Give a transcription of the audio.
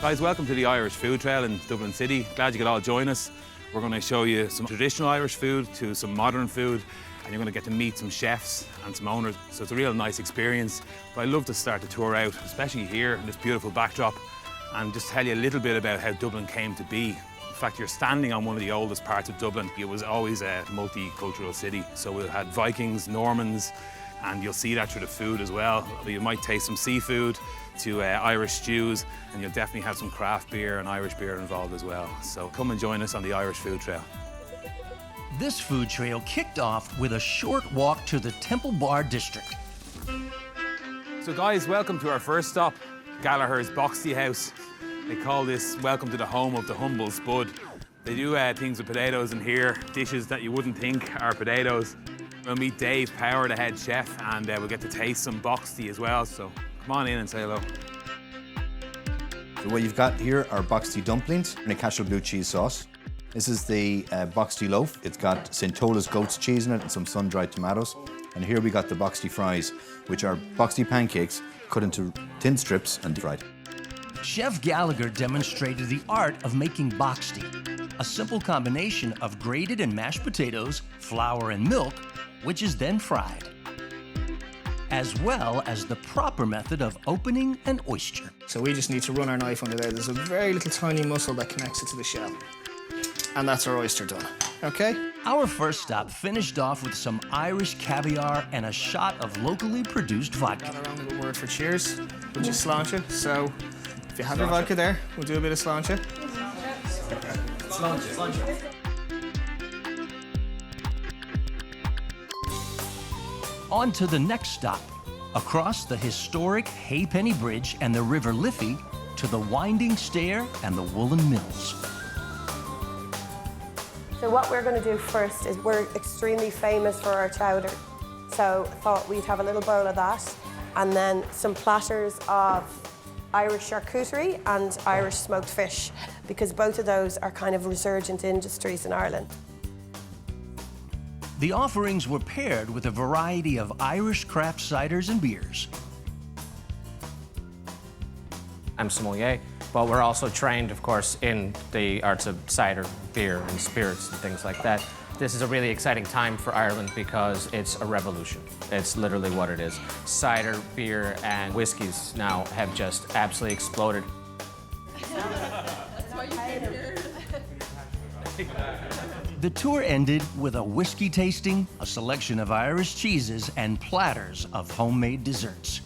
Guys, welcome to the Irish Food Trail in Dublin City. Glad you could all join us. We're going to show you some traditional Irish food to some modern food, and you're going to get to meet some chefs and some owners. So it's a real nice experience. But I'd love to start the tour out, especially here in this beautiful backdrop, and just tell you a little bit about how Dublin came to be. In fact, you're standing on one of the oldest parts of Dublin. It was always a multicultural city. So we had Vikings, Normans, and you'll see that through the food as well. You might taste some seafood to Irish stews, and you'll definitely have some craft beer and Irish beer involved as well. So come and join us on the Irish Food Trail. This food trail kicked off with a short walk to the Temple Bar district. So guys, welcome to our first stop, Gallagher's Boxty House. They call this welcome to the home of the humble spud. They do things with potatoes in here, dishes that you wouldn't think are potatoes. We'll meet Dave Power, the head chef, and we'll get to taste some boxty as well. So come on in and say hello. So what you've got here are boxty dumplings and a cashew blue cheese sauce. This is the boxty loaf. It's got St. Tola's goat's cheese in it and some sun-dried tomatoes. And here we got the boxty fries, which are boxty pancakes cut into thin strips and fried. Chef Gallagher demonstrated the art of making boxty, a simple combination of grated and mashed potatoes, flour and milk, which is then fried, as well as the proper method of opening an oyster. So we just need to run our knife under there. There's a very little tiny muscle that connects it to the shell. And that's our oyster done, okay? Our first stop finished off with some Irish caviar and a shot of locally produced vodka. Got our own little word for cheers, which is sláinte. So if you have your vodka there, we'll do a bit of sláinte. Sláinte. On to the next stop, across the historic Halfpenny Bridge and the River Liffey to the winding stair and the woolen mills. So what we're going to do first is we're extremely famous for our chowder. So thought we'd have a little bowl of that and then some platters of Irish charcuterie and Irish smoked fish, because both of those are kind of resurgent industries in Ireland. The offerings were paired with a variety of Irish craft ciders and beers. I'm sommelier, but we're also trained, of course, in the arts of cider, beer, and spirits and things like that. This is a really exciting time for Ireland because it's a revolution. It's literally what it is. Cider, beer, and whiskies now have just absolutely exploded. That's why you came here. The tour ended with a whiskey tasting, a selection of Irish cheeses, and platters of homemade desserts.